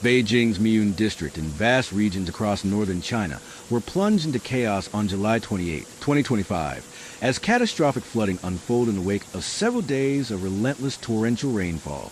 Beijing's Miyun district and vast regions across northern China were plunged into chaos on July 28, 2025, as catastrophic flooding unfolded in the wake of several days of relentless torrential rainfall.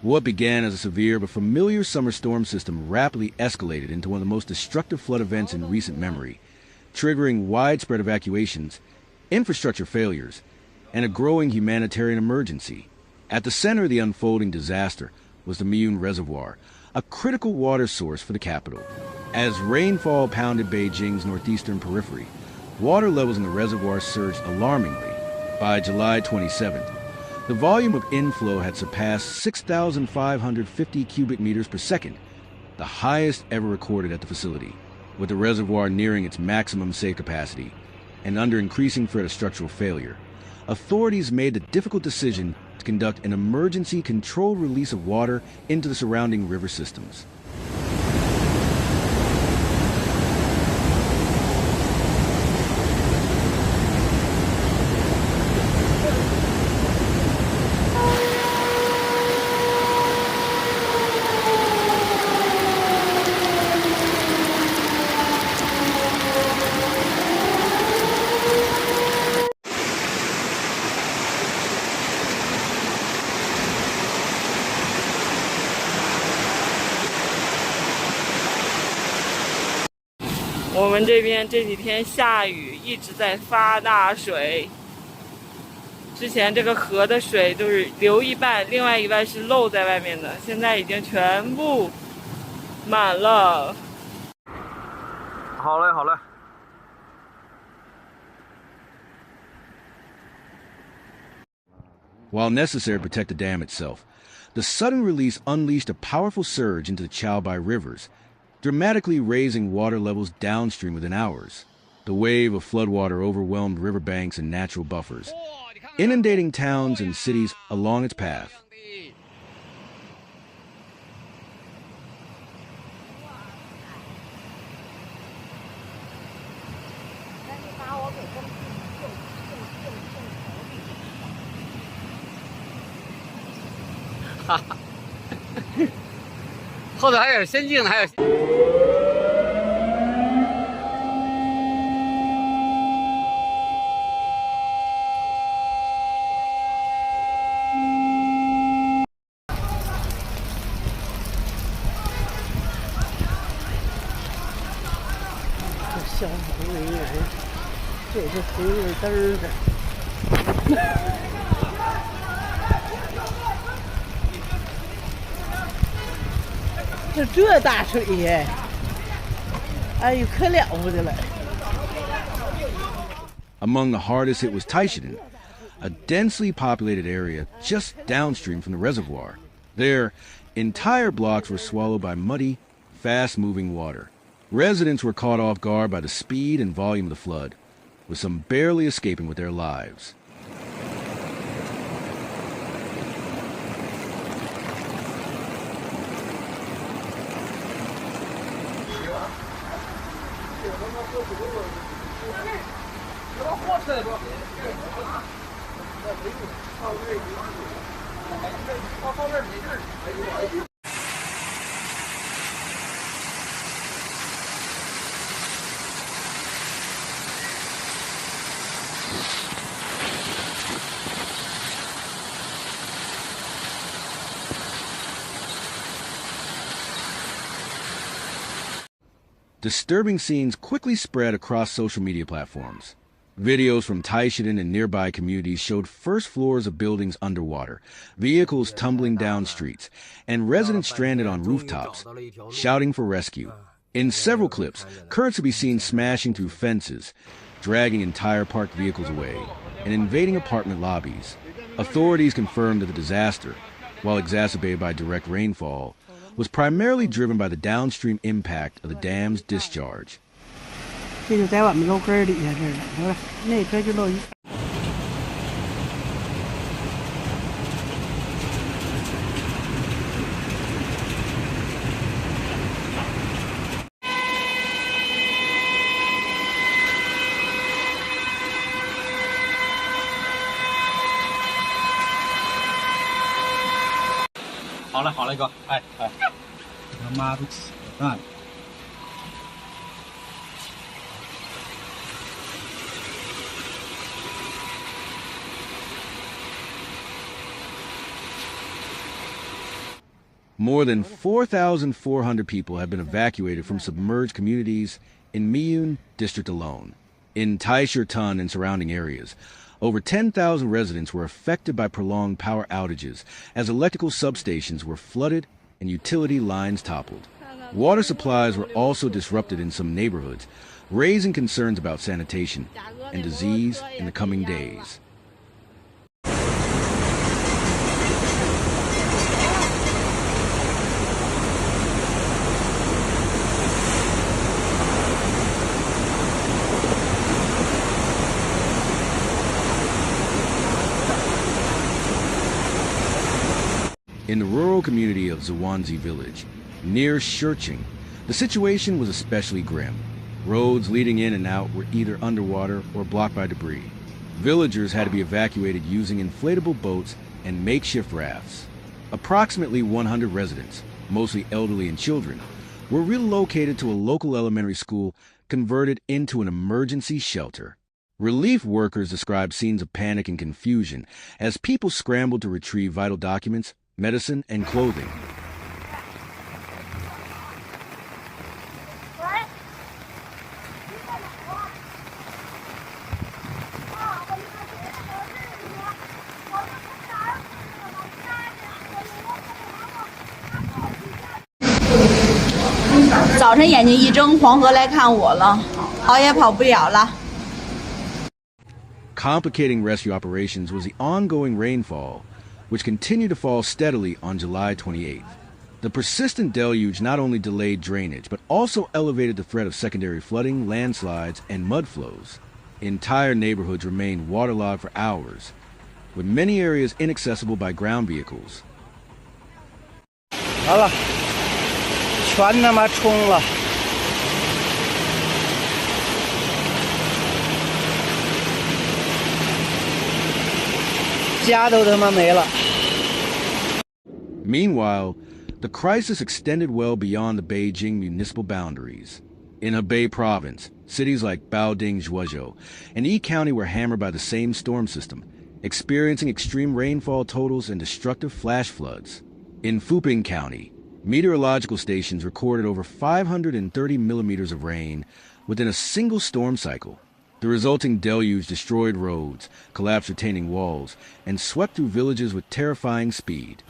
What began as a severe but familiar summer storm system rapidly escalated into one of the most destructive flood events in recent memory, triggering widespread evacuations, infrastructure failures, and a growing humanitarian emergency. At the center of the unfolding disaster was the Miyun Reservoir, a critical water source for the capital. As rainfall pounded Beijing's northeastern periphery, water levels in the reservoir surged alarmingly. By July 27th, the volume of inflow had surpassed 6,550 cubic meters per second, the highest ever recorded at the facility. With the reservoir nearing its maximum safe capacity and under increasing threat of structural failure, authorities made the difficult decision to conduct an emergency controlled release of water into the surrounding river systems.我们这边这几天下雨，一直在发大水。之前这个河的水都是流一半，另外一半是漏在外面的，现在已经全部满了。好嘞，好嘞。While necessary to protect the dam itself, the sudden release unleashed a powerful surge into the Chaobai rivers, dramatically raising water levels downstream within hours. The wave of floodwater overwhelmed riverbanks and natural buffers, inundating towns and cities along its path. Ha 后头还有深镜的，还有。这消防人员，这是红绿灯的。这大水耶！哎呦，可了不得了。 Among the hardest hit was Taishidan, a densely populated area just downstream from the reservoir. There, entire blocks were swallowed by muddy, fast-moving water. Residents were caught off guard by the speed and volume of the flood, with some barely escaping with their lives. Disturbing scenes quickly spread across social media platforms. Videos from Taishan and nearby communities showed first floors of buildings underwater, vehicles tumbling down streets, and residents stranded on rooftops, shouting for rescue. In several clips, currents could be seen smashing through fences, dragging entire parked vehicles away, and invading apartment lobbies. Authorities confirmed that the disaster, while exacerbated by direct rainfall, was primarily driven by the downstream impact of the dam's discharge. 这就在我们楼根底下这儿了，是吧？那边就漏雨。好了好了，哥，哎，他妈的，啊！ More than 4,400 people have been evacuated from submerged communities in Miyun district alone. In Taishan and surrounding areas, over 10,000 residents were affected by prolonged power outages as electrical substations were flooded and utility lines toppled. Water supplies were also disrupted in some neighborhoods, raising concerns about sanitation and disease in the coming days. In the rural community of Zhuangzi village, near Shicheng, the situation was especially grim. Roads leading in and out were either underwater or blocked by debris. Villagers had to be evacuated using inflatable boats and makeshift rafts. Approximately 100 residents, mostly elderly and children, were relocated to a local elementary school converted into an emergency shelter. Relief workers described scenes of panic and confusion as people scrambled to retrieve vital documents, medicine, and clothing. Complicating rescue operations was the ongoing rainfall, which continued to fall steadily on July 28th. The persistent deluge not only delayed drainage, but also elevated the threat of secondary flooding, landslides, and mud flows. Entire neighborhoods remained waterlogged for hours, with many areas inaccessible by ground vehicles. 好了，全他妈冲了。 Meanwhile, the crisis extended well beyond the Beijing municipal boundaries. In Hebei province, cities like Baoding, Zhuozhou, and Yi County were hammered by the same storm system, experiencing extreme rainfall totals and destructive flash floods. In Fuping County, meteorological stations recorded over 530 millimeters of rain within a single storm cycle. The resulting deluge destroyed roads, collapsed retaining walls, and swept through villages with terrifying speed.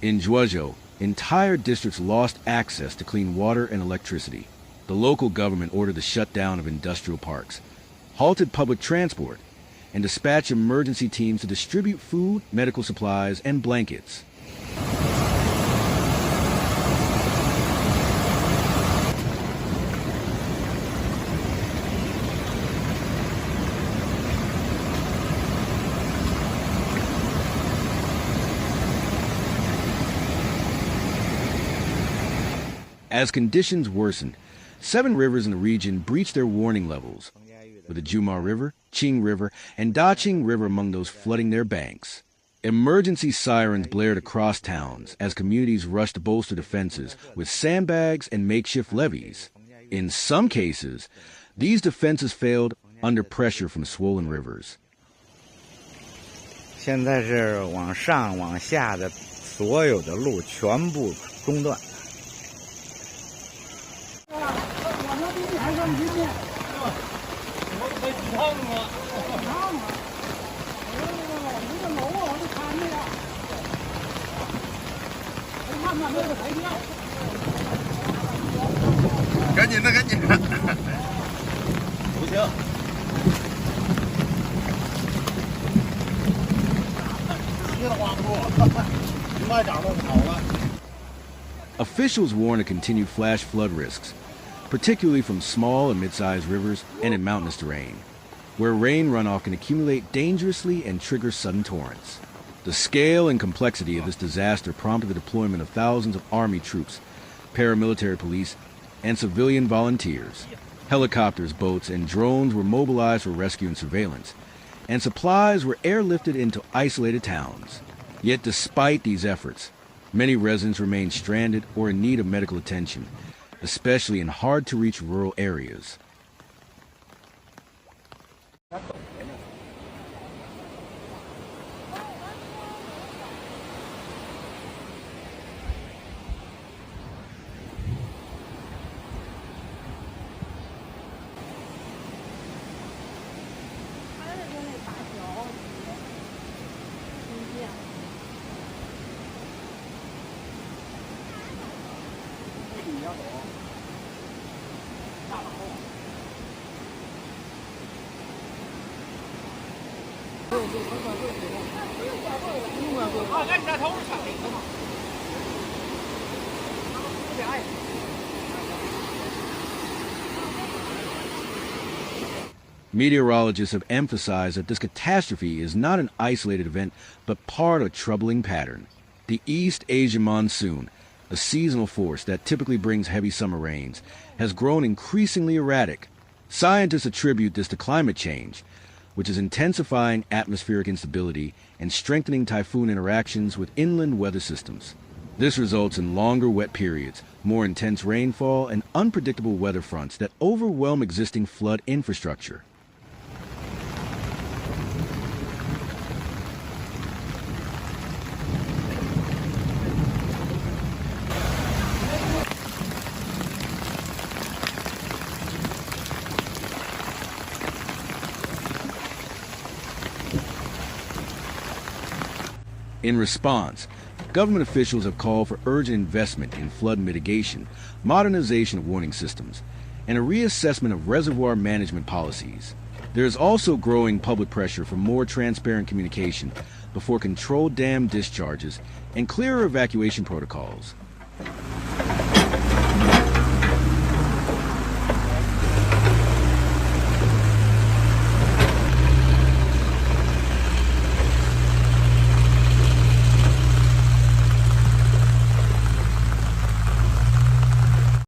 In Zhuozhou, entire districts lost access to clean water and electricity. The local government ordered the shutdown of industrial parks, halted public transport, and dispatched emergency teams to distribute food, medical supplies, and blankets. As conditions worsened, 7 rivers in the region breached their warning levels, with the Jumar River, Qing River, and Daqing River among those flooding their banks. Emergency sirens blared across towns as communities rushed to bolster defenses with sandbags and makeshift levees. In some cases, these defenses failed under pressure from swollen rivers. 现在是往上往下的所有的路全部中断。赶紧的，赶紧的！不行。 Officials warn of continued flash flood risks, particularly from small and mid-sized rivers and in mountainous terrain, where rain runoff can accumulate dangerously and trigger sudden torrents. The scale and complexity of this disaster prompted the deployment of thousands of Army troops, paramilitary police, and civilian volunteers. Helicopters, boats, and drones were mobilized for rescue and surveillance, and supplies were airlifted into isolated towns. Yet despite these efforts, many residents remain stranded or in need of medical attention, especially in hard-to-reach rural areas. Meteorologists have emphasized that this catastrophe is not an isolated event, but part of a troubling pattern. The East Asian monsoon, a seasonal force that typically brings heavy summer rains, has grown increasingly erratic. Scientists attribute this to climate change, which is intensifying atmospheric instability and strengthening typhoon interactions with inland weather systems. This results in longer wet periods, more intense rainfall, and unpredictable weather fronts that overwhelm existing flood infrastructure. In response, government officials have called for urgent investment in flood mitigation, modernization of warning systems, and a reassessment of reservoir management policies. There is also growing public pressure for more transparent communication before controlled dam discharges and clearer evacuation protocols.